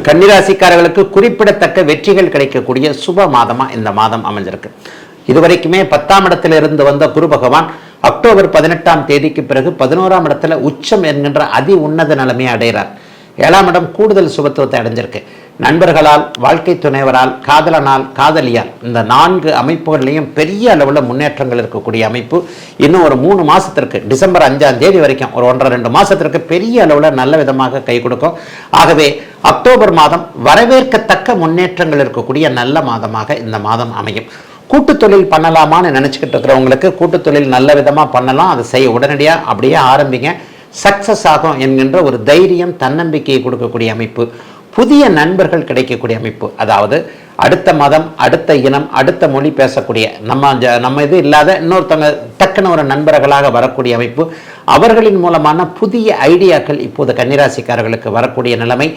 கன்னிராசிக்காரர்களுக்கு குறிப்பிடத்தக்க வெற்றிகள் கிடைக்கக்கூடிய சுப மாதமா இந்த மாதம் அமைஞ்சிருக்கு. இதுவரைக்குமே 10ஆம் இடத்துல இருந்து வந்த குரு பகவான் அக்டோபர் 18ஆம் தேதிக்கு பிறகு 11ஆம் இடத்துல உச்சம் என்கின்ற அதி உன்னத நிலைமையை அடைகிறார். 7ஆம் இடம் கூடுதல் சுபத்துவத்தை அடைஞ்சிருக்கு. நண்பர்களால், வாழ்க்கை துணைவரால், காதலனால், காதலியால் இந்த 4 அமைப்புகள்லையும் பெரிய அளவில் முன்னேற்றங்கள் இருக்கக்கூடிய அமைப்பு. இன்னும் ஒரு 3 மாதத்திற்கு டிசம்பர் 5ஆம் தேதி வரைக்கும் ஒரு 1.5-2 மாதத்திற்கு பெரிய அளவில் நல்ல விதமாக கை கொடுக்கும். ஆகவே அக்டோபர் மாதம் வரவேற்கத்தக்க முன்னேற்றங்கள் இருக்கக்கூடிய நல்ல மாதமாக இந்த மாதம் அமையும். கூட்டு தொழில் பண்ணலாமான்னு நினச்சிக்கிட்டு இருக்கிறவங்களுக்கு கூட்டு தொழில் நல்ல விதமாக பண்ணலாம். அதை செய்ய உடனடியாக அப்படியே ஆரம்பிங்க. சக்சஸ் ஆகும் என்கின்ற ஒரு தைரியம், தன்னம்பிக்கையை கொடுக்கக்கூடிய அமைப்பு. புதிய நண்பர்கள் கிடைக்கக்கூடிய அமைப்பு. அதாவது அடுத்த மதம், அடுத்த இனம், அடுத்த மொழி பேசக்கூடிய நம்ம இது இல்லாத இன்னொருத்தவங்க டக்குன்னு ஒரு நண்பர்களாக வரக்கூடிய அமைப்பு. அவர்களின் மூலமான புதிய ஐடியாக்கள் இப்போது கன்னிராசிக்காரர்களுக்கு வரக்கூடிய நிலைமை.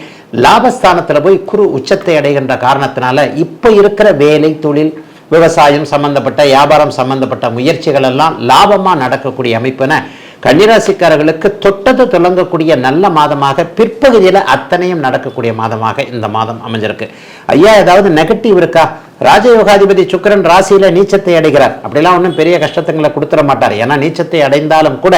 லாபஸ்தானத்தில் போய் குரு உச்சத்தை அடைகின்ற காரணத்தினால இப்போ இருக்கிற வேலை, தொழில், விவசாயம் சம்பந்தப்பட்ட, வியாபாரம் சம்பந்தப்பட்ட முயற்சிகள் எல்லாம் லாபமாக நடக்கக்கூடிய அமைப்புன கன்னிராசிக்காரர்களுக்கு தொட்டது தொடங்கக்கூடிய நல்ல மாதமாக, பிற்பகுதியில் அத்தனையும் நடக்கக்கூடிய மாதமாக இந்த மாதம் அமைஞ்சிருக்கு. ஐயா, ஏதாவது நெகட்டிவ் இருக்கா? ராஜயோகாதிபதி சுக்கிரன் ராசியில நீச்சத்தை அடைகிறார். அப்படிலாம் ஒன்றும் பெரிய கஷ்டத்துங்களை கொடுத்துட மாட்டார். ஏன்னா நீச்சத்தை அடைந்தாலும் கூட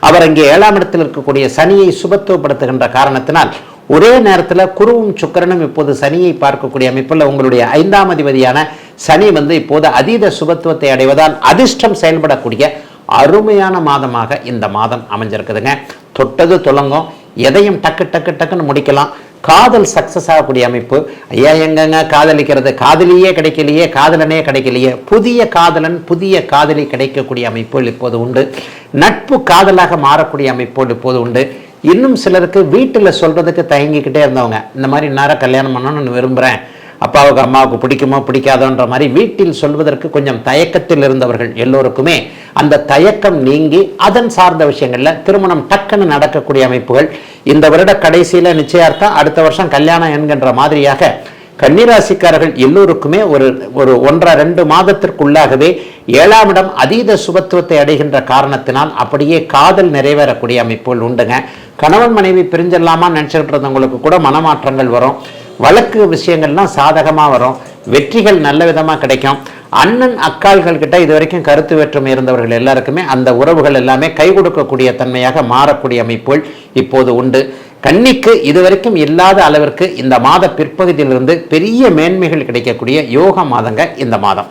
அவர் இங்கே 7ஆம் இடத்தில் இருக்கக்கூடிய சனியை சுபத்துவப்படுத்துகின்ற காரணத்தினால் ஒரே நேரத்தில் குருவும் சுக்கிரனும் இப்போது சனியை பார்க்கக்கூடிய அமைப்பில் உங்களுடைய 5ஆம் அதிபதியான சனி இப்போது அதீத சுபத்துவத்தை அடைவதால் அதிர்ஷ்டம் செயல்படக்கூடிய அருமையான மாதமாக இந்த மாதம் அமைஞ்சிருக்குதுங்க. தொட்டது துலங்கும், எதையும் டக்குன்னு முடிக்கலாம். காதல் சக்சஸ் ஆகக்கூடிய அமைப்பு. ஐயா, எங்கங்க காதலிக்கிறது? காதலியே கிடைக்கலையே, காதலனே கிடைக்கலையே. புதிய காதலன், புதிய காதலி கிடைக்கக்கூடிய அமைப்புகள் இப்போது உண்டு. நட்பு காதலாக மாறக்கூடிய அமைப்புகள் இப்போது உண்டு. இன்னும் சிலருக்கு வீட்டில் சொல்றதுக்கு தயங்கிக்கிட்டே இருந்தவங்க, இந்த மாதிரி நேரம் கல்யாணம் பண்ணணும்னு விரும்புகிறேன், அப்பாவுக்கு அம்மாவுக்கு பிடிக்குமோ பிடிக்காதோன்ற மாதிரி வீட்டில் சொல்வதற்கு கொஞ்சம் தயக்கத்தில் இருந்தவர்கள் எல்லோருக்குமே அந்த தயக்கம் நீங்கி அதன் சார்ந்த விஷயங்கள்ல திருமணம் டக்குன்னு நடக்கக்கூடிய அமைப்புகள். இந்த வருட கடைசியில நிச்சயார்த்தம், அடுத்த வருஷம் கல்யாணம் என்கின்ற மாதிரியாக கன்னிராசிக்காரர்கள் எல்லோருக்குமே ஒரு 1.5-2 மாதத்திற்குள்ளாகவே 7ஆம் இடம் அதீத சுபத்துவத்தை அடைகின்ற காரணத்தினால் அப்படியே காதல் நிறைவேறக்கூடிய அமைப்புகள் உண்டுங்க. கணவன் மனைவி பிரிஞ்சிடலாமா நினைச்சுட்டு இருந்தவங்களுக்கு கூட மனமாற்றங்கள் வரும். வழக்கு விஷயங்கள்லாம் சாதகமாக வரும். வெற்றிகள் நல்ல விதமாக கிடைக்கும். அண்ணன் அக்காள்கள் கிட்ட இதுவரைக்கும் கருத்து வேற்றுமை இருந்தவர்கள் எல்லாருக்குமே அந்த உறவுகள் எல்லாமே கை கொடுக்கக்கூடிய தன்மையாக மாறக்கூடிய அமைப்புகள் இப்போது உண்டு. கன்னிக்கு இதுவரைக்கும் இல்லாத அளவிற்கு இந்த மாத பிற்பகுதியிலிருந்து பெரிய மேன்மைகள் கிடைக்கக்கூடிய யோக மாதங்க இந்த மாதம்.